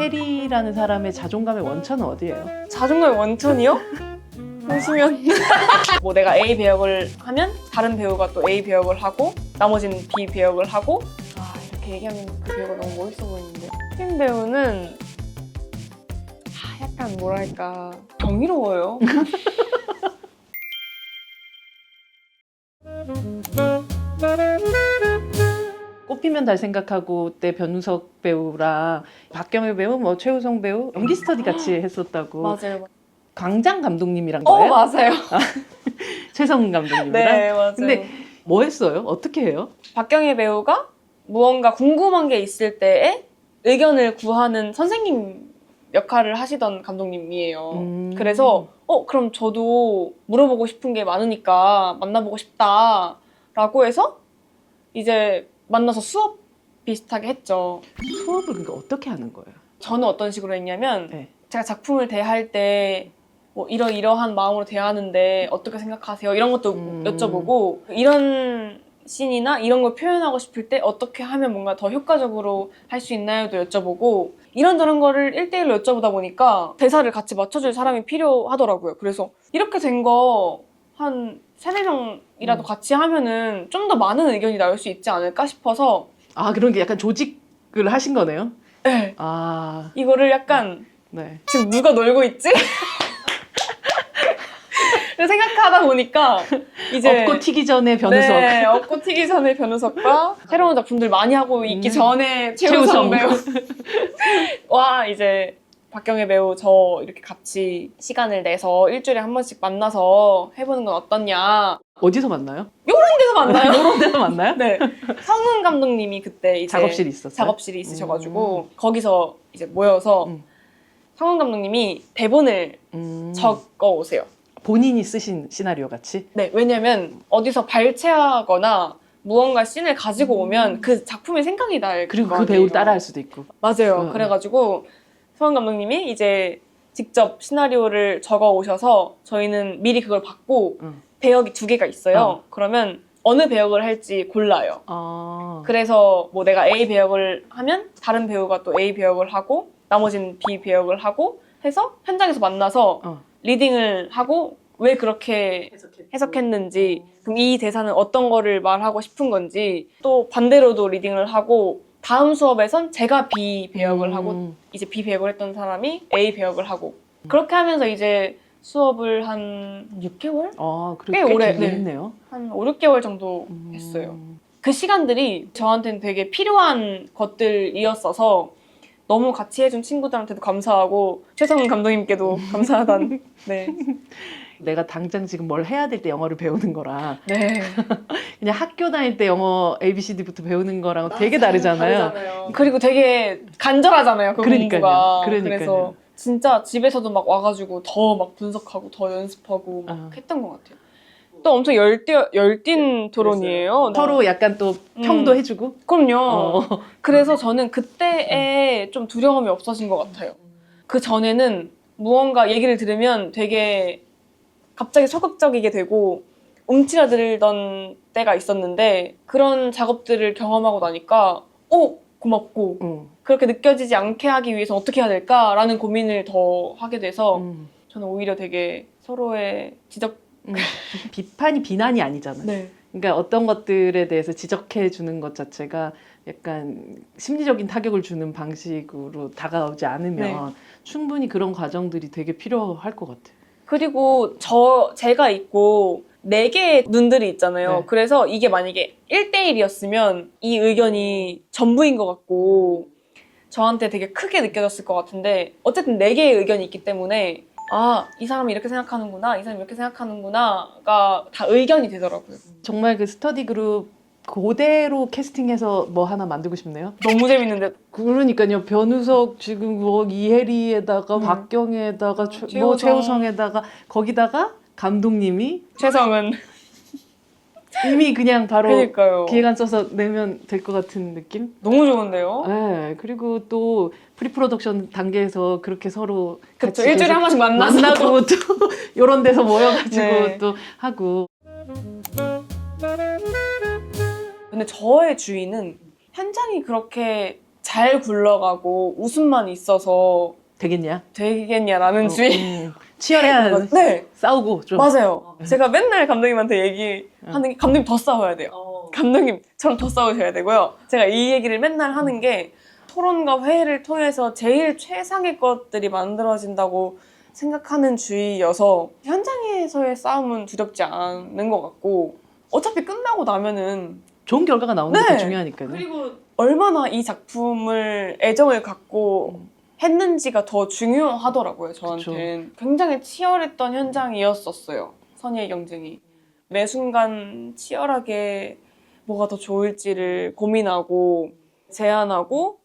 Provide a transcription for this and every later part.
해리라는 사람의 자존감의 원천은 어디예요? 자존감의 원천이요? 보시면 뭐 내가 A 배역을 하면 다른 배우가 또 A 배역을 하고 나머지는 B 배역을 하고 이렇게 얘기하면 그 배우가 너무 멋있어 보이는데 신 배우는 약간 뭐랄까 정의로워요. 꽃피면 달 생각하고 때 변우석 배우랑 박경혜 배우, 뭐 최우성 배우 연기 스터디 같이 했었다고. 맞아요. 광장 감독님이란 거예요? 맞아요. 최성훈 감독님이랑? 네, 맞아요. 근데 뭐 했어요? 어떻게 해요? 박경혜 배우가 무언가 궁금한 게 있을 때에 의견을 구하는 선생님 역할을 하시던 감독님이에요. 그래서 그럼 저도 물어보고 싶은 게 많으니까 만나보고 싶다라고 해서 이제 만나서 수업 비슷하게 했죠. 수업을 그러니까 어떻게 하는 거예요? 저는 어떤 식으로 했냐면 네. 제가 작품을 대할 때 뭐 이러이러한 마음으로 대하는데 어떻게 생각하세요? 이런 것도 여쭤보고 이런 씬이나 이런 걸 표현하고 싶을 때 어떻게 하면 뭔가 더 효과적으로 할 수 있나요도 여쭤보고 이런저런 거를 1대1로 여쭤보다 보니까 대사를 같이 맞춰줄 사람이 필요하더라고요. 그래서 이렇게 된 거 한 3-4명이라도 같이 하면은 좀 더 많은 의견이 나올 수 있지 않을까 싶어서 그런 게 약간 조직을 하신 거네요? 네. 이거를 약간 네. 지금 누가 놀고 있지? 생각하다 보니까 이제 업고 튀기 전에 변우석. 네, 업고 튀기 전에 변우석과 새로운 작품들 많이 하고 있기 전에 최우성 배우 와 이제 박경혜 배우 저 이렇게 같이 시간을 내서 일주일에 한 번씩 만나서 해보는 건 어떻냐. 어디서 만나요? 요런 데서 만나요. 요런 데서 만나요? 네. 성훈 감독님이 그때 이제 작업실이 있었어요? 작업실이 있으셔가지고 거기서 이제 모여서 성훈 감독님이 대본을 적어 오세요. 본인이 쓰신 시나리오 같이? 네, 왜냐면 어디서 발췌하거나 무언가 씬을 가지고 오면 그 작품의 생각이 날 그리고 거 그 아니에요. 배우를 따라할 수도 있고. 맞아요. 그래가지고 성훈 감독님이 이제 직접 시나리오를 적어 오셔서 저희는 미리 그걸 받고 배역이 2개가 있어요. 그러면 어느 배역을 할지 골라요. 그래서 뭐 내가 A 배역을 하면 다른 배우가 또 A 배역을 하고 나머지는 B 배역을 하고 해서 현장에서 만나서 리딩을 하고 왜 그렇게 해석했는지 그럼 이 대사는 어떤 거를 말하고 싶은 건지 또 반대로도 리딩을 하고 다음 수업에선 제가 B 배역을 하고 이제 B 배역을 했던 사람이 A 배역을 하고 그렇게 하면서 이제 수업을 한 6개월? 꽤 오래 했네요. 한 5, 6개월 정도 했어요. 그 시간들이 저한테는 되게 필요한 것들이었어서 너무 같이 해준 친구들한테도 감사하고 최성훈 감독님께도 감사하다는 네. 내가 당장 지금 뭘 해야 될 때 영어를 배우는 거랑 네. 그냥 학교 다닐 때 영어 ABCD부터 배우는 거랑 되게 다르잖아요. 그리고 되게 간절하잖아요. 그 공부가. 그러니까요. 그래서 진짜 집에서도 막 와가지고 더 막 분석하고 더 연습하고 막 했던 것 같아요. 또 엄청 열띤 토론이에요. 서로 약간 또 평도 해주고. 그럼요. 그래서 저는 그때에 좀 두려움이 없어진 것 같아요. 그 전에는 무언가 얘기를 들으면 되게 갑자기 소극적이게 되고 움츠러들던 때가 있었는데 그런 작업들을 경험하고 나니까 고맙고 그렇게 느껴지지 않게 하기 위해서 어떻게 해야 될까라는 고민을 더 하게 돼서 저는 오히려 되게 서로의 비판이 비난이 아니잖아요. 네. 그러니까 어떤 것들에 대해서 지적해 주는 것 자체가 약간 심리적인 타격을 주는 방식으로 다가오지 않으면 충분히 그런 과정들이 되게 필요할 것 같아요. 그리고 제가 있고 4개의 눈들이 있잖아요. 그래서 이게 만약에 1대1이었으면 이 의견이 전부인 것 같고 저한테 되게 크게 느껴졌을 것 같은데 어쨌든 4개의 의견이 있기 때문에 이 사람이 이렇게 생각하는구나, 이 사람이 이렇게 생각하는구나가 다 의견이 되더라고요. 정말 그 스터디 그룹 그대로 캐스팅해서 뭐 하나 만들고 싶네요. 너무 재밌는데. 그러니까요. 변우석 지금 뭐 이혜리에다가 박경혜에다가 뭐 최우성에다가 거기다가 감독님이 최성은 이미 그냥 바로 그러니까요. 기획안 써서 내면 될 것 같은 느낌? 너무 좋은데요? 네. 그리고 또 프리프로덕션 단계에서 그렇게 서로 그쵸. 같이 일주일에 한 번씩 만나고 또 이런 데서 모여가지고 또 하고. 근데 저의 주위는 현장이 그렇게 잘 굴러가고 웃음만 있어서 되겠냐? 되겠냐라는 주의. 치열해야 네, 싸우고 좀. 맞아요. 제가 맨날 감독님한테 얘기하는 게 감독님 더 싸워야 돼요. 감독님처럼 더 싸우셔야 되고요. 제가 이 얘기를 맨날 하는 게 토론과 회의를 통해서 제일 최상의 것들이 만들어진다고 생각하는 주의여서 현장에서의 싸움은 두렵지 않은 것 같고 어차피 끝나고 나면은 좋은 결과가 나오는 게 네. 더 중요하니까요. 그리고 얼마나 이 작품을 애정을 갖고 했는지가 더 중요하더라고요, 저한테는. 굉장히 치열했던 현장이었었어요, 선의의 경쟁이. 매 순간 치열하게 뭐가 더 좋을지를 고민하고 제안하고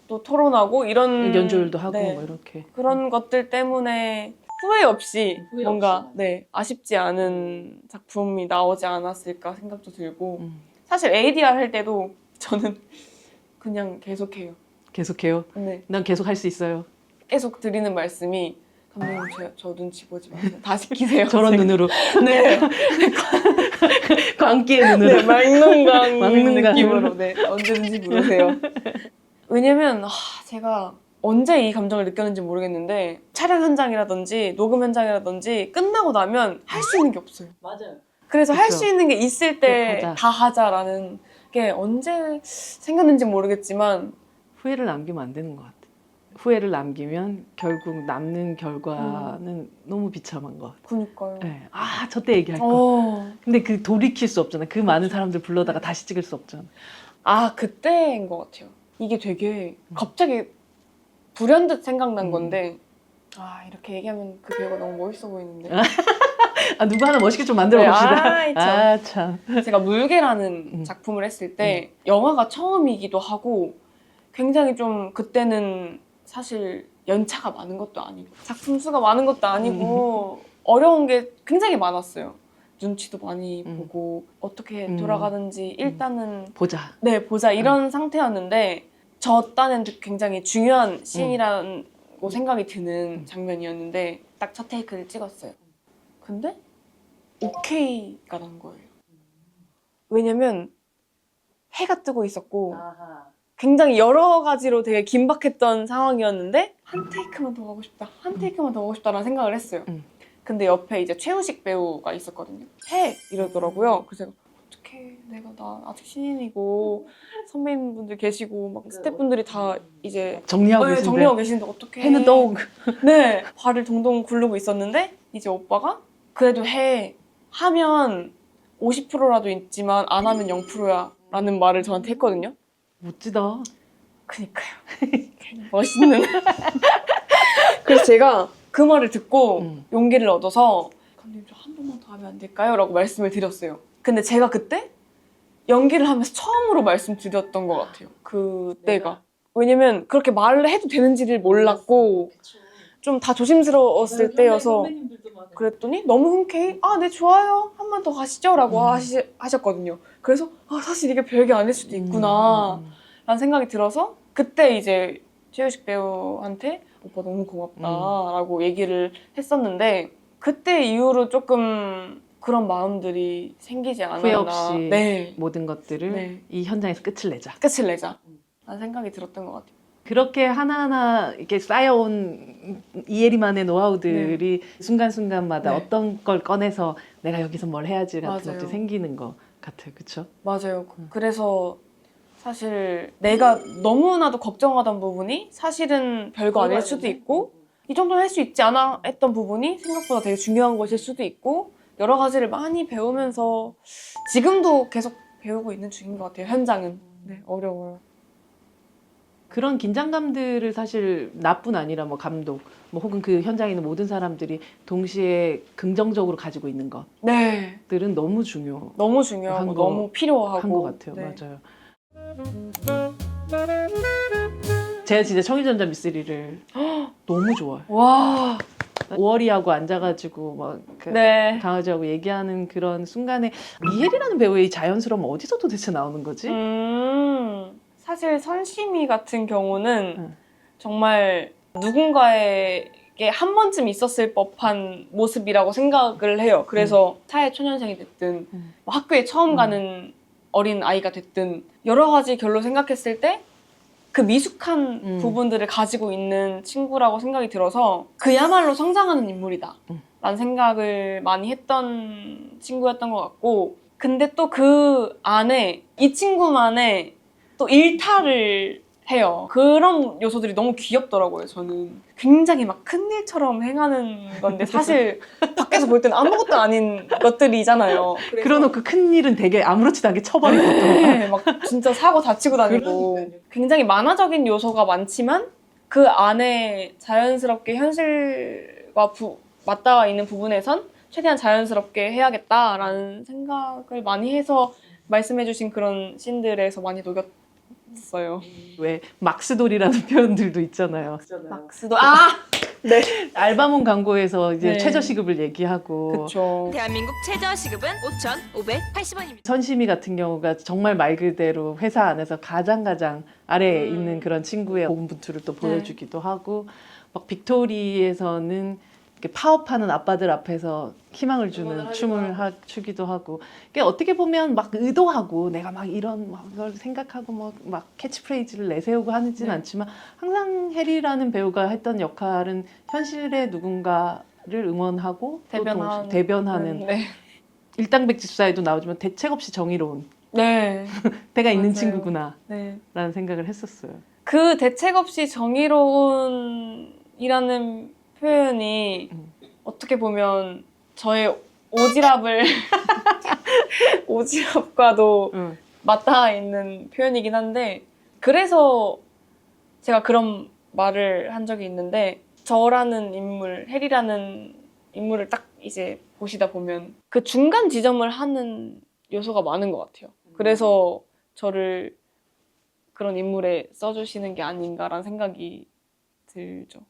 또 토론하고 이런 연주도 하고 네, 뭐 이렇게. 그런 것들 때문에 후회 없이 후회 뭔가 없이. 네, 아쉽지 않은 작품이 나오지 않았을까 생각도 들고 사실 ADR 할 때도 저는 그냥 계속해요. 계속해요. 네. 난 계속 할 수 있어요. 계속 드리는 말씀이 감독님 저 눈치 보지 마세요. 다 시키세요. 저런 제가. 눈으로. 네. 광기의 눈으로. 네, 막눈광 막눈광. 느낌으로 네, 언제든지 부르세요. 왜냐면 제가 언제 이 감정을 느꼈는지 모르겠는데 촬영 현장이라든지 녹음 현장이라든지 끝나고 나면 할 수 있는 게 없어요. 맞아요. 그래서 할 그쵸. 수 있는 게 있을 때 하자. 다 하자라는 게 언제 생겼는지 모르겠지만 후회를 남기면 안 되는 것 같아. 후회를 남기면 결국 남는 결과는 너무 비참한 것 같아. 그니까요. 네. 아, 저때 얘기할 거. 어. 근데 그 돌이킬 수 없잖아. 그 많은 사람들 불러다가 다시 찍을 수 없잖아. 그때인 것 같아요. 이게 되게 갑자기 불현듯 생각난 건데 이렇게 얘기하면 그 배우가 너무 멋있어 보이는데 아, 누구 하나 멋있게 좀 만들어 네, 봅시다. 있죠. 참. 제가 물개라는 작품을 했을 때 영화가 처음이기도 하고 굉장히 좀 그때는 사실 연차가 많은 것도 아니고 작품 수가 많은 것도 아니고 어려운 게 굉장히 많았어요. 눈치도 많이 보고 어떻게 돌아가는지 일단은 보자. 네 보자 이런 상태였는데 저 딴엔 굉장히 중요한 씬이라고 생각이 드는 장면이었는데 딱 첫 테이크를 찍었어요. 근데 오케이가 난 거예요. 왜냐면 해가 뜨고 있었고 아하. 굉장히 여러 가지로 되게 긴박했던 상황이었는데 한 테이크만 더 가고 싶다, 한 테이크만 더 가고 싶다라는 생각을 했어요. 근데 옆에 이제 최우식 배우가 있었거든요. 해! 이러더라고요. 그래서 제가 어떡해, 나 아직 신인이고 선배님분들 계시고 막 스태프분들이 다 이제 정리하고 계신데. 정리하고 계시는데 어떡해. 해는 떠오고. 네, 발을 동동 굴르고 있었는데 이제 오빠가 그래도 해 하면 50%라도 있지만 안 하면 0%야 라는 말을 저한테 했거든요. 멋지다. 그니까요. 멋있는. 그래서 제가 그 말을 듣고 용기를 얻어서 감독님 저 한 번만 더 하면 안 될까요? 라고 말씀을 드렸어요. 근데 제가 그때 연기를 하면서 처음으로 말씀드렸던 것 같아요. 그때가. 왜냐면 그렇게 말을 해도 되는지를 몰랐고 좀 다 조심스러웠을 때여서 그랬더니 너무 흔쾌히 네 좋아요 한 번 더 가시죠 라고 하셨거든요. 그래서 사실 이게 별게 아닐 수도 있구나 라는 생각이 들어서 그때 이제 최우식 배우한테 오빠 너무 고맙다 라고 얘기를 했었는데 그때 이후로 조금 그런 마음들이 생기지 않았나. 후회 없이 네. 모든 것들을 네. 이 현장에서 끝을 내자. 끝을 내자 라는 생각이 들었던 것 같아요. 그렇게 하나하나 이렇게 쌓여온 이혜리만의 노하우들이 순간순간마다 네. 어떤 걸 꺼내서 내가 여기서 뭘 해야지 같은 맞아요. 것들이 생기는 것 같아요. 그렇죠? 맞아요. 그래서 사실 내가 너무나도 걱정하던 부분이 사실은 별거 아닐 수도 있고 이 정도는 할 수 있지 않아 했던 부분이 생각보다 되게 중요한 것일 수도 있고 여러 가지를 많이 배우면서 지금도 계속 배우고 있는 중인 것 같아요. 현장은. 네, 어려워요. 그런 긴장감들을 사실 나뿐 아니라 뭐 감독, 뭐 혹은 그 현장에 있는 모든 사람들이 동시에 긍정적으로 가지고 있는 네. 것들은 너무 중요한 너무 중요하고 너무 필요하고. 것 같아요. 네. 맞아요. 제가 진짜 청일전자 미쓰리를 너무 좋아해요. 와. 오월이하고 앉아가지고 막그 네. 강아지하고 얘기하는 그런 순간에 이혜리라는 배우의 이 자연스러움 어디서 도대체 나오는 거지? 사실 선심이 같은 경우는 정말 누군가에게 한 번쯤 있었을 법한 모습이라고 생각을 해요. 그래서 사회 초년생이 됐든 뭐 학교에 처음 가는 어린 아이가 됐든 여러 가지 결로 생각했을 때 그 미숙한 부분들을 가지고 있는 친구라고 생각이 들어서 그야말로 성장하는 인물이다 라는 생각을 많이 했던 친구였던 것 같고, 근데 또 그 안에 이 친구만의 또 일탈을 해요. 그런 요소들이 너무 귀엽더라고요. 저는 굉장히 막 큰일처럼 행하는 건데 사실 밖에서 볼 때는 아무것도 아닌 것들이잖아요. 그러놓고 큰일은 되게 아무렇지도 않게 쳐버리고 또. 네, 막 진짜 사고 다치고 다니고 굉장히 만화적인 요소가 많지만 그 안에 자연스럽게 현실과 맞닿아 있는 부분에선 최대한 자연스럽게 해야겠다라는 생각을 많이 해서 말씀해주신 그런 씬들에서 많이 녹였어요. 왜 막스돌이라는 표현들도 있잖아요. 막스도 네. 알바몬 광고에서 이제 네. 최저시급을 얘기하고. 그쵸. 대한민국 최저시급은 5,580원입니다. 선심이 같은 경우가 정말 말 그대로 회사 안에서 가장 아래에 있는 그런 친구의 고군분투를 또 보여주기도 하고, 막 빅토리에서는 이렇게 파업하는 아빠들 앞에서 희망을 주는 춤을 추기도 하고, 그게 어떻게 보면 막 의도하고 내가 막 이런 걸 생각하고 막 캐치프레이즈를 내세우고 하지는 않지만, 항상 해리라는 배우가 했던 역할은 현실의 누군가를 응원하고 또 대변하는 네. 일당백집사에도 나오지만 대책 없이 정의로운 네. 때가 있는 맞아요. 친구구나 네. 라는 생각을 했었어요. 그 대책 없이 정의로운이라는 표현이 어떻게 보면 저의 오지랖과도 맞닿아 있는 표현이긴 한데, 그래서 제가 그런 말을 한 적이 있는데, 저라는 인물, 해리라는 인물을 딱 이제 보시다 보면 그 중간 지점을 하는 요소가 많은 것 같아요. 그래서 저를 그런 인물에 써주시는 게 아닌가라는 생각이 들죠.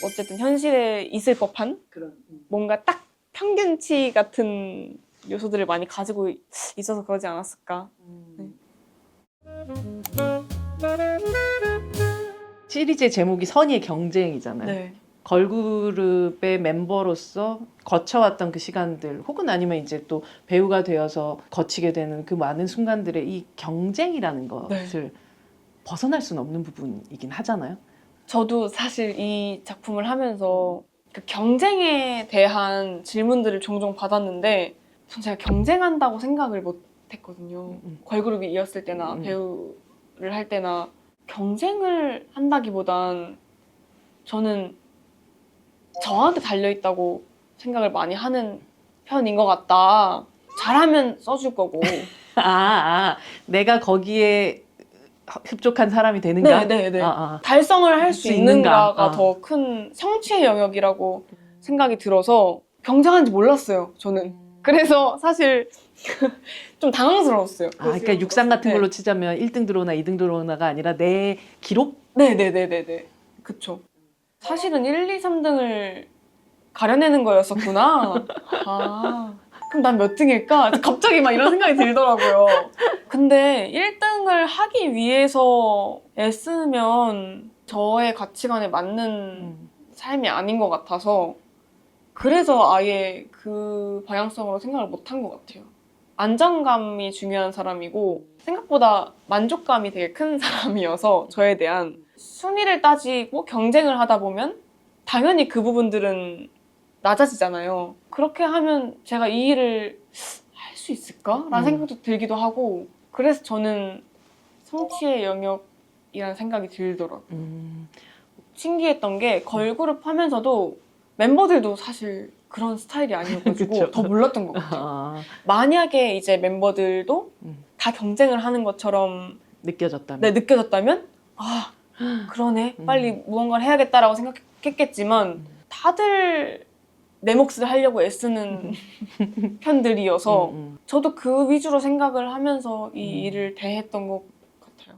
어쨌든 현실에 있을 법한 뭔가 딱 평균치 같은 요소들을 많이 가지고 있어서 그러지 않았을까. 네. 시리즈의 제목이 선의의 경쟁이잖아요. 네. 걸그룹의 멤버로서 거쳐왔던 그 시간들, 혹은 아니면 이제 또 배우가 되어서 거치게 되는 그 많은 순간들의 이 경쟁이라는 것을 벗어날 수는 없는 부분이긴 하잖아요. 저도 사실 이 작품을 하면서 그 경쟁에 대한 질문들을 종종 받았는데, 전 제가 경쟁한다고 생각을 못 했거든요. 걸그룹이 이었을 때나 배우를 할 때나 경쟁을 한다기보단 저는 저한테 달려있다고 생각을 많이 하는 편인 것 같다. 잘하면 써줄 거고. 내가 거기에 흡족한 사람이 되는가? 네네네. 달성을 할 수 있는가가 더 큰 성취의 영역이라고 생각이 들어서 경쟁하는지 몰랐어요, 저는. 그래서 사실 좀 당황스러웠어요. 그러니까 육상 같은 걸로 치자면 1등 들어오나 2등 들어오나가 아니라 내 기록? 네네네네네. 그쵸. 사실은 1, 2, 3등을 가려내는 거였었구나. 그럼 난 몇 등일까? 갑자기 막 이런 생각이 들더라고요. 근데 1등을 하기 위해서 애쓰면 저의 가치관에 맞는 삶이 아닌 것 같아서, 그래서 아예 그 방향성으로 생각을 못한 것 같아요. 안정감이 중요한 사람이고 생각보다 만족감이 되게 큰 사람이어서 저에 대한 순위를 따지고 경쟁을 하다 보면 당연히 그 부분들은 낮아지잖아요. 그렇게 하면 제가 이 일을 할 수 있을까? 라는 생각도 들기도 하고, 그래서 저는 성취의 영역이라는 생각이 들더라고요. 신기했던 게 걸그룹 하면서도 멤버들도 사실 그런 스타일이 아니어가지고 더 몰랐던 것 같아요. 만약에 이제 멤버들도 다 경쟁을 하는 것처럼 느껴졌다면 그러네, 빨리 무언가를 해야겠다라고 생각했겠지만 다들 내 몫을 하려고 애쓰는 편들이어서 저도 그 위주로 생각을 하면서 이 일을 대했던 것 같아요.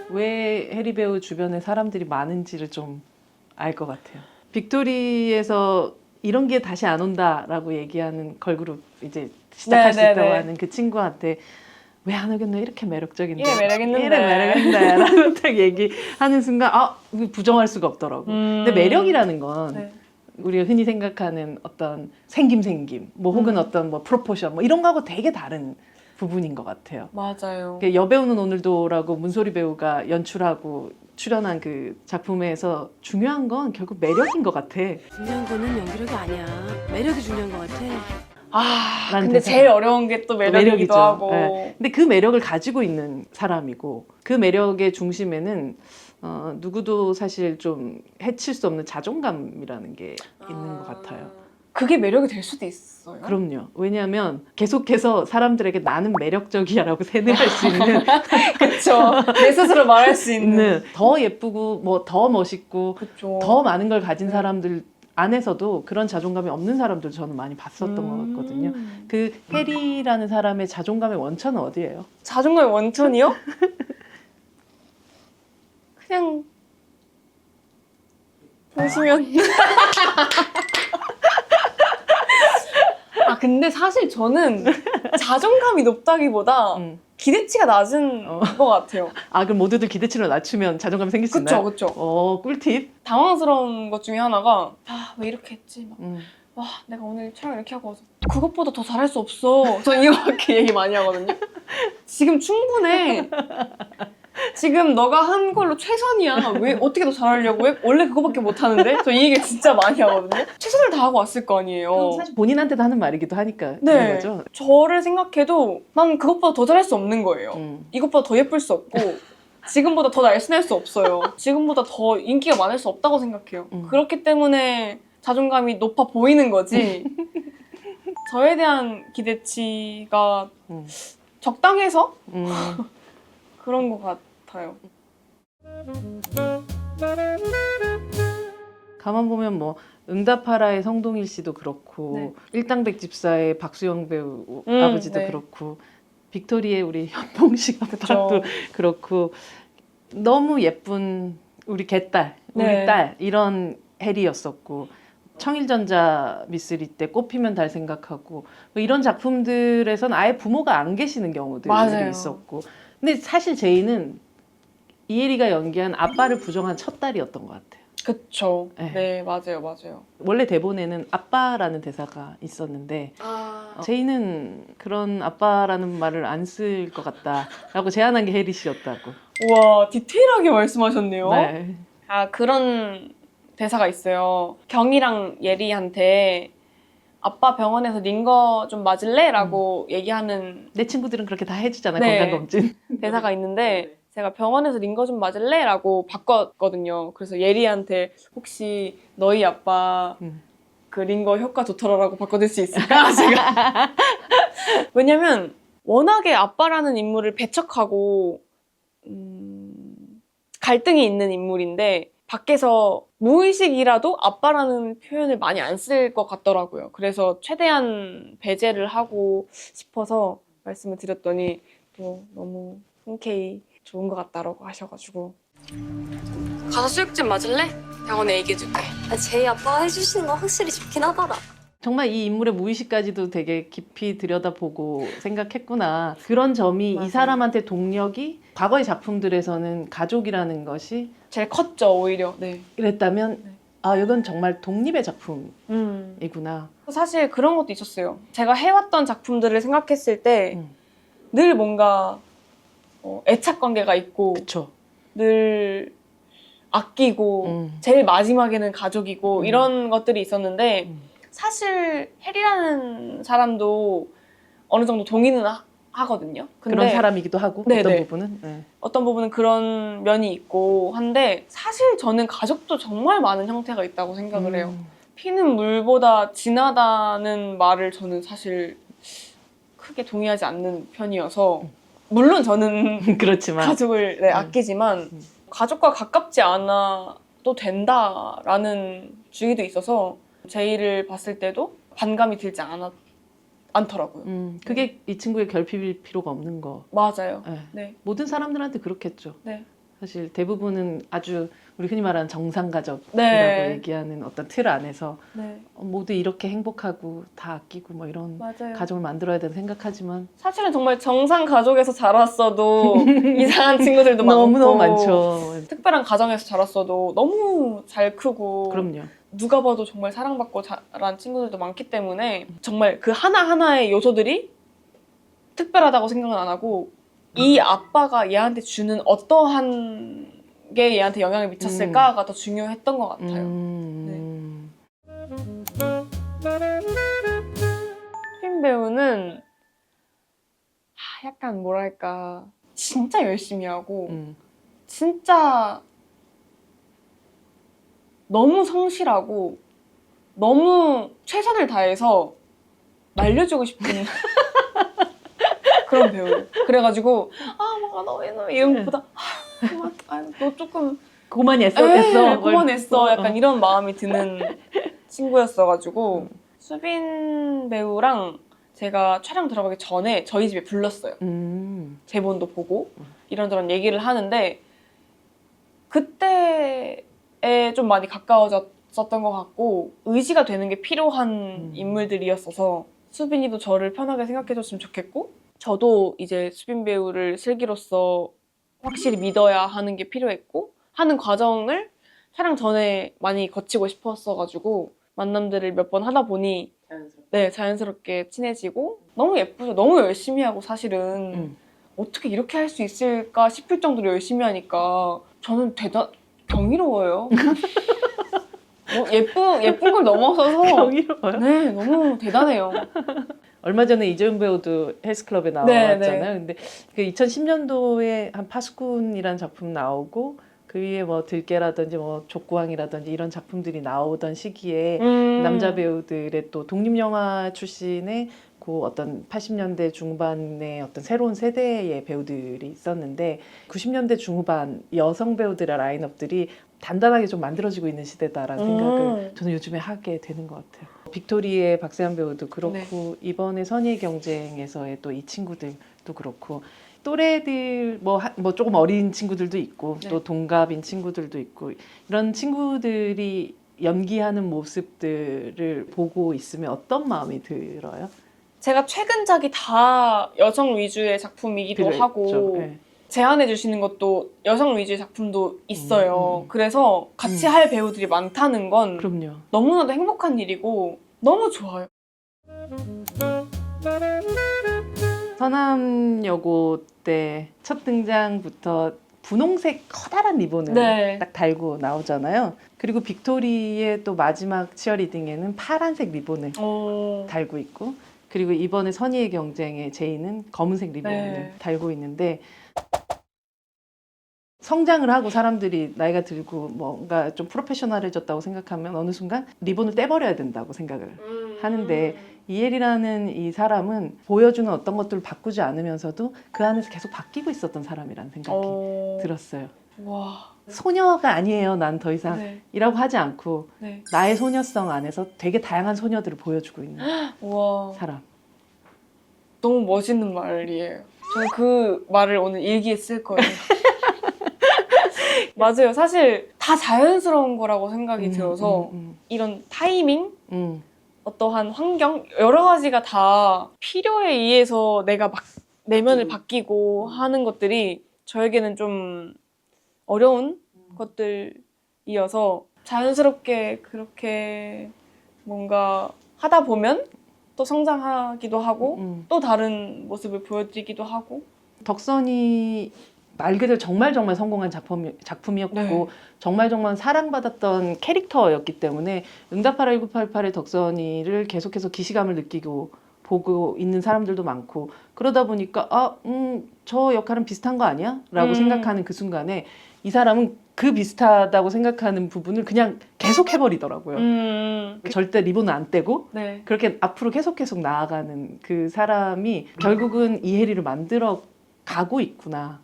왜 해리 배우 주변에 사람들이 많은지를 좀 알 것 같아요. 빅토리에서 이런 게 다시 안 온다라고 얘기하는 걸그룹 이제 시작할 수 있다고 하는 그 친구한테 왜 안 오겠노? 이렇게 매력적인데. 이래 매력있는데. 이래 매력있는데. 라고 딱 얘기하는 순간 부정할 수가 없더라고. 근데 매력이라는 건 우리가 흔히 생각하는 어떤 생김, 뭐 혹은 어떤 뭐 프로포션 뭐 이런 거하고 되게 다른 부분인 것 같아요. 맞아요. 여배우는 오늘도라고 문소리 배우가 연출하고 출연한 그 작품에서 중요한 건 결국 매력인 것 같아. 중요한 거는 연기력이 아니야. 매력이 중요한 것 같아. 라는 근데 대사가 제일 어려운 게 또 매력이기도 매력이죠. 하고. 네. 근데 그 매력을 가지고 있는 사람이고 그 매력의 중심에는 누구도 사실 좀 해칠 수 없는 자존감이라는 게 있는 것 같아요. 그게 매력이 될 수도 있어요. 그럼요. 왜냐하면 계속해서 사람들에게 나는 매력적이야라고 세뇌할 수 있는 그쵸. 내 스스로 말할 수 있는. 더 예쁘고 뭐 더 멋있고 그쵸. 더 많은 걸 가진 네. 사람들 안에서도 그런 자존감이 없는 사람들 저는 많이 봤었던 것 같거든요. 그 해리라는 사람의 자존감의 원천은 어디예요? 자존감의 원천이요? 그냥 보시면 근데 사실 저는 자존감이 높다기보다 음. 기대치가 낮은 것 같아요. 그럼 모두들 기대치를 낮추면 자존감이 생길 수 있나요? 그쵸. 꿀팁. 당황스러운 것 중에 하나가 왜 이렇게 했지? 막, 음. 와 내가 오늘 촬영 이렇게 하고 와서 그것보다 더 잘할 수 없어. 저 이거밖에 얘기 많이 하거든요. 지금 충분해. 지금 너가 한 걸로 최선이야. 왜 어떻게 더 잘하려고 해? 원래 그거밖에 못 하는데? 저 이 얘기 진짜 많이 하거든요. 최선을 다하고 왔을 거 아니에요. 사실 본인한테도 하는 말이기도 하니까 네. 그런 거죠. 저를 생각해도 난 그것보다 더 잘할 수 없는 거예요. 이것보다 더 예쁠 수 없고 지금보다 더 날씬할 수 없어요. 지금보다 더 인기가 많을 수 없다고 생각해요. 그렇기 때문에 자존감이 높아 보이는 거지. 저에 대한 기대치가 적당해서 그런 것 같아요. 가만 보면 뭐 응답하라의 성동일 씨도 그렇고 네. 일당백집사의 박수영 배우 음, 아버지도 네. 그렇고 빅토리의 우리 현봉식 아빠도 그쵸. 그렇고 너무 예쁜 우리 개딸, 우리 네. 딸 이런 해리였었고 청일전자 미쓰리 때 꽃피면 달 생각하고 뭐 이런 작품들에선 아예 부모가 안 계시는 경우들이 맞아요. 있었고 근데 사실 제이는 이혜리가 연기한 아빠를 부정한 첫 딸이었던 것 같아요. 그쵸. 네. 네, 맞아요. 원래 대본에는 아빠라는 대사가 있었는데 제이는 그런 아빠라는 말을 안 쓸 것 같다라고 제안한 게 혜리 씨였다고. 우와, 디테일하게 말씀하셨네요. 네. 그런 대사가 있어요. 경이랑 예리한테 아빠 병원에서 링거 좀 맞을래? 라고 얘기하는 내 친구들은 그렇게 다 해주잖아 네. 건강검진. 대사가 있는데 제가 병원에서 링거 좀 맞을래? 라고 바꿨거든요. 그래서 예리한테 혹시 너희 아빠 그 링거 효과 좋더라라고 바꿔줄 수 있을까? 제가 왜냐면 워낙에 아빠라는 인물을 배척하고 갈등이 있는 인물인데 밖에서 무의식이라도 아빠라는 표현을 많이 안 쓸 것 같더라고요. 그래서 최대한 배제를 하고 싶어서 말씀을 드렸더니 또 너무 흔쾌히 좋은 것 같다라고 하셔가지고 가서 수육집 맞을래? 병원에 얘기해줄게. 제이 아빠가 해주시는 건 확실히 좋긴 하더라. 정말 이 인물의 무의식까지도 되게 깊이 들여다보고 생각했구나. 그런 점이 맞아요. 이 사람한테 동력이 과거의 작품들에서는 가족이라는 것이 제일 컸죠 오히려. 네. 이랬다면 네. 이건 정말 독립의 작품이구나. 사실 그런 것도 있었어요. 제가 해왔던 작품들을 생각했을 때 늘 뭔가 애착 관계가 있고 그쵸. 늘 아끼고 제일 마지막에는 가족이고 이런 것들이 있었는데 사실 해리라는 사람도 어느 정도 동의는 하거든요. 근데 그런 사람이기도 하고 네네. 어떤 부분은 네. 어떤 부분은 그런 면이 있고 한데 사실 저는 가족도 정말 많은 형태가 있다고 생각을 해요. 피는 물보다 진하다는 말을 저는 사실 크게 동의하지 않는 편이어서 물론 저는 그렇지만 가족을 아끼지만 가족과 가깝지 않아도 된다라는 주의도 있어서 제이를 봤을 때도 반감이 들지 않더라고요. 그게 이 친구의 결핍일 필요가 없는 거. 맞아요. 네. 네. 모든 사람들한테 그렇겠죠. 네. 사실 대부분은 아주 우리 흔히 말하는 정상가족이라고 네. 얘기하는 어떤 틀 안에서 네. 모두 이렇게 행복하고 다 아끼고 뭐 이런 맞아요. 가족을 만들어야 된다 생각하지만 사실은 정말 정상 가족에서 자랐어도 이상한 친구들도 많고 너무너무 많죠. 특별한 가정에서 자랐어도 너무 잘 크고 그럼요. 누가 봐도 정말 사랑받고 자란 친구들도 많기 때문에 정말 그 하나하나의 요소들이 특별하다고 생각은 안 하고 이 아빠가 얘한테 주는 어떠한 게 얘한테 영향을 미쳤을까가 더 중요했던 것 같아요. 수빈 배우는 약간 뭐랄까 진짜 열심히 하고 진짜 너무 성실하고 너무 최선을 다해서 말려주고 싶은 그런 배우. 그래가지고 뭔가 너 이런 것보다 너 조금 고만했어. 고만했어. 약간 이런 마음이 드는 친구였어가지고 수빈 배우랑 제가 촬영 들어가기 전에 저희 집에 불렀어요. 제본도 보고 이런저런 얘기를 하는데 그때에 좀 많이 가까워졌었던 것 같고 의지가 되는 게 필요한 인물들이었어서 수빈이도 저를 편하게 생각해줬으면 좋겠고 저도 이제 수빈 배우를 슬기로서 확실히 믿어야 하는 게 필요했고 하는 과정을 촬영 전에 많이 거치고 싶었어가지고 만남들을 몇 번 하다 보니 자연스럽게 친해지고 너무 예쁘죠. 너무 열심히 하고 사실은 어떻게 이렇게 할 수 있을까 싶을 정도로 열심히 하니까 저는 경이로워요. 예쁜 걸 넘어서서 경이로워요? 네, 너무 대단해요. 얼마 전에 이재훈 배우도 헬스클럽에 나왔잖아요. 근데 그 2010년도에 한 파수꾼이라는 작품 나오고 그 위에 뭐 들깨라든지 뭐 족구왕이라든지 이런 작품들이 나오던 시기에 남자 배우들의 또 독립영화 출신의 그 어떤 80년대 중반의 어떤 새로운 세대의 배우들이 있었는데 90년대 중후반 여성 배우들의 라인업들이 단단하게 좀 만들어지고 있는 시대다라는 생각을 저는 요즘에 하게 되는 것 같아요. 빅토리의 박세현 배우도 그렇고 이번에 선의의 경쟁에서의 또 이 친구들도 그렇고 또래들 뭐 조금 어린 친구들도 있고 또 동갑인 친구들도 있고 이런 친구들이 연기하는 모습들을 보고 있으면 어떤 마음이 들어요? 제가 최근작이 다 여성 위주의 작품이기도 하고 제안해 주시는 것도 여성 위주의 작품도 있어요. 그래서 같이 할 배우들이 많다는 건 그럼요. 너무나도 행복한 일이고 너무 좋아요. 서남여고 때 첫 등장부터 분홍색 커다란 리본을 딱 달고 나오잖아요. 그리고 빅토리의 또 마지막 치어리딩에는 파란색 리본을 달고 있고 그리고 이번에 선의의 경쟁에 제이는 검은색 리본을 달고 있는데 성장을 하고 사람들이 나이가 들고 뭔가 좀 프로페셔널해졌다고 생각하면 어느 순간 리본을 떼버려야 된다고 생각을 하는데 이엘이라는 이 사람은 보여주는 어떤 것들을 바꾸지 않으면서도 그 안에서 계속 바뀌고 있었던 사람이라는 생각이 들었어요. 와. 소녀가 아니에요. 난 더 이상 이라고 하지 않고 나의 소녀성 안에서 되게 다양한 소녀들을 보여주고 있는 사람. 너무 멋있는 말이에요. 저는 그 말을 오늘 일기에 쓸 거예요. 맞아요. 사실 다 자연스러운 거라고 생각이 들어서 이런 타이밍, 어떠한 환경, 여러 가지가 다 필요에 의해서 내가 막 내면을 바뀌고 하는 것들이 저에게는 좀 어려운 것들이어서 자연스럽게 그렇게 뭔가 하다 보면 또 성장하기도 하고 또 다른 모습을 보여드리기도 하고 덕선이 말 그대로 정말 성공한 작품이었고 정말 사랑받았던 캐릭터였기 때문에 응답하라 1988의 덕선이를 계속해서 기시감을 느끼고 보고 있는 사람들도 많고 그러다 보니까 저 역할은 비슷한 거 아니야? 라고 생각하는 그 순간에 이 사람은 그 비슷하다고 생각하는 부분을 그냥 계속 해버리더라고요. 절대 리본을 안 떼고 그렇게 앞으로 계속 나아가는 그 사람이 결국은 이혜리를 만들어 가고 있구나.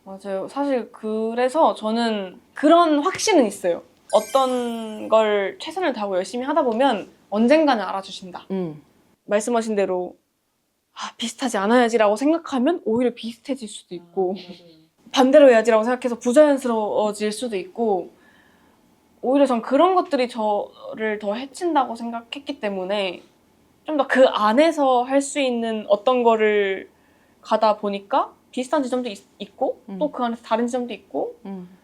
맞아요. 사실 그래서 저는 그런 확신은 있어요. 어떤 걸 최선을 다하고 열심히 하다 보면 언젠가는 알아주신다. 말씀하신 대로 비슷하지 않아야지라고 생각하면 오히려 비슷해질 수도 있고 반대로 해야지라고 생각해서 부자연스러워질 수도 있고 오히려 전 그런 것들이 저를 더 해친다고 생각했기 때문에 좀 더 그 안에서 할 수 있는 어떤 거를 가다 보니까 비슷한 지점도 있고 또 그 안에서 다른 지점도 있고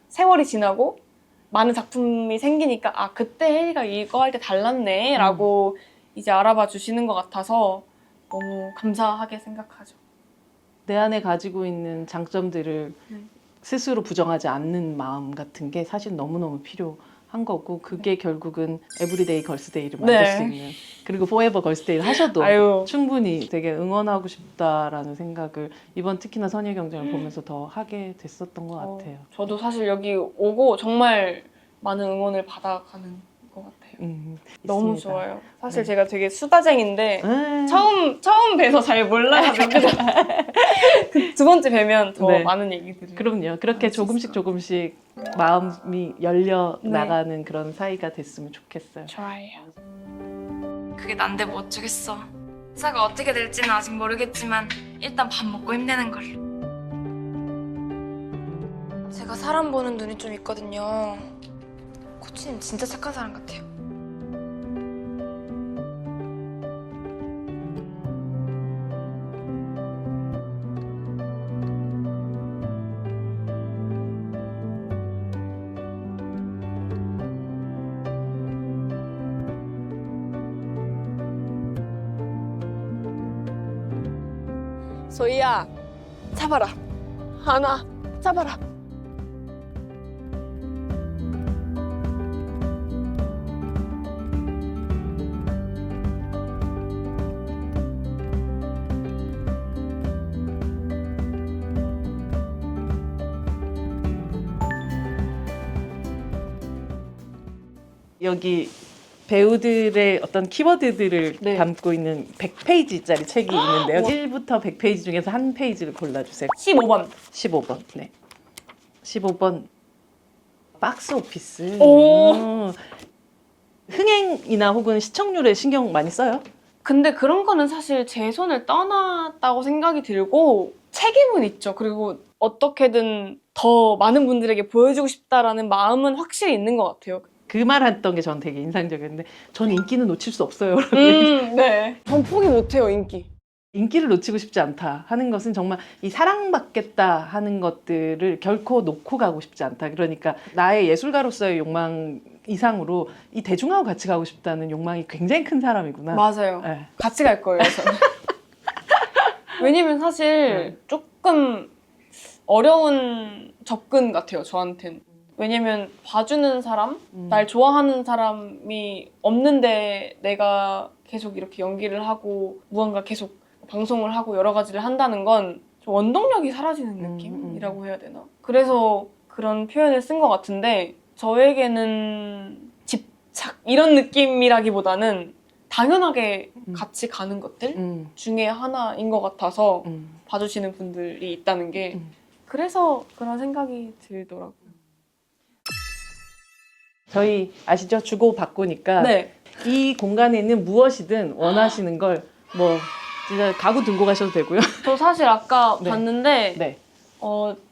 세월이 지나고 많은 작품이 생기니까 그때 혜리가 이거 할 때 달랐네 라고 이제 알아봐 주시는 것 같아서 너무 감사하게 생각하죠. 내 안에 가지고 있는 장점들을 네. 스스로 부정하지 않는 마음 같은 게 사실 너무너무 필요한 거고 그게 결국은 에브리데이 걸스데이를 만들 네. 수 있는 그리고 포에버 걸스데이를 하셔도 아유. 충분히 되게 응원하고 싶다라는 생각을 이번 특히나 선의경쟁을 보면서 더 하게 됐었던 것 같아요. 저도 사실 여기 오고 정말 많은 응원을 받아가는 것 같아요. 너무 있습니다. 좋아요. 사실 네. 제가 되게 수다쟁인데 음. 처음 뵈서 잘 몰라가지고 두 번째 뵈면 더 네. 많은 얘기들을. 그럼요. 그렇게 알수 조금씩 있어요. 조금씩 마음이 열려 네. 나가는 그런 사이가 됐으면 좋겠어요. 좋아요. 그게 난데 뭐 어쩌겠어. 회사가 어떻게 될지는 아직 모르겠지만 일단 밥 먹고 힘내는 걸로. 제가 사람 보는 눈이 좀 있거든요. 코치님 진짜 착한 사람 같아요. 소희야, 잡아라. 하나, 잡아라. 여기 배우들의 어떤 키워드들을 네. 담고 있는 100페이지짜리 책이 있는데요. 우와. 1부터 100페이지 중에서 한 페이지를 골라주세요. 15번. 15번. 네. 15번. 박스 오피스. 오. 흥행이나 혹은 시청률에 신경 많이 써요? 근데 그런 거는 사실 제 손을 떠났다고 생각이 들고 책임은 있죠. 그리고 어떻게든 더 많은 분들에게 보여주고 싶다라는 마음은 확실히 있는 것 같아요. 그 말 했던 게 전 되게 인상적이었는데 저는 인기는 놓칠 수 없어요. 네. 전 포기 못해요, 인기. 인기를 놓치고 싶지 않다 하는 것은 정말 이 사랑받겠다 하는 것들을 결코 놓고 가고 싶지 않다. 그러니까 나의 예술가로서의 욕망 이상으로 이 대중하고 같이 가고 싶다는 욕망이 굉장히 큰 사람이구나. 맞아요. 네. 같이 갈 거예요, 저는. 왜냐면 사실 조금 어려운 접근 같아요, 저한텐. 왜냐면 봐주는 사람, 날 좋아하는 사람이 없는데 내가 계속 이렇게 연기를 하고 무언가 계속 방송을 하고 여러 가지를 한다는 건 좀 원동력이 사라지는 느낌이라고 해야 되나? 그래서 그런 표현을 쓴 것 같은데 저에게는 집착 이런 느낌이라기보다는 당연하게 같이 가는 것들 중에 하나인 것 같아서 봐주시는 분들이 있다는 게 그래서 그런 생각이 들더라고요. 저희 아시죠? 주고 받고니까 네. 이 공간에는 무엇이든 원하시는 걸 뭐 진짜 가구 들고 가셔도 되고요. 저 사실 아까 네. 봤는데 네.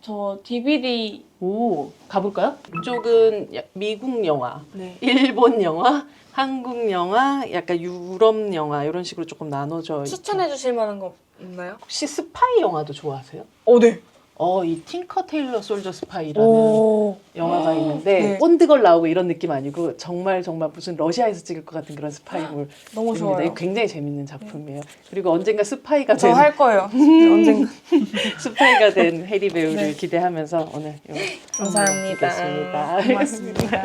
저 DVD 오, 가볼까요? 이쪽은 미국 영화, 네. 일본 영화, 한국 영화, 약간 유럽 영화 이런 식으로 조금 나눠져 있죠. 추천해 주실 만한 거 없나요? 혹시 스파이 영화도 좋아하세요? 네. 이 틴커 테일러 솔저 스파이라는 오. 영화가 있는데 네. 본드걸 나오고 이런 느낌 아니고 정말 무슨 러시아에서 찍을 것 같은 그런 스파이물. 너무 좋아요. 이거 굉장히 재밌는 작품이에요. 그리고 언젠가 스파이가 저 된 할 거예요. 언젠가. 스파이가 된 해리 배우를 네. 기대하면서 오늘 감사합니다. 드리겠습니다. 고맙습니다.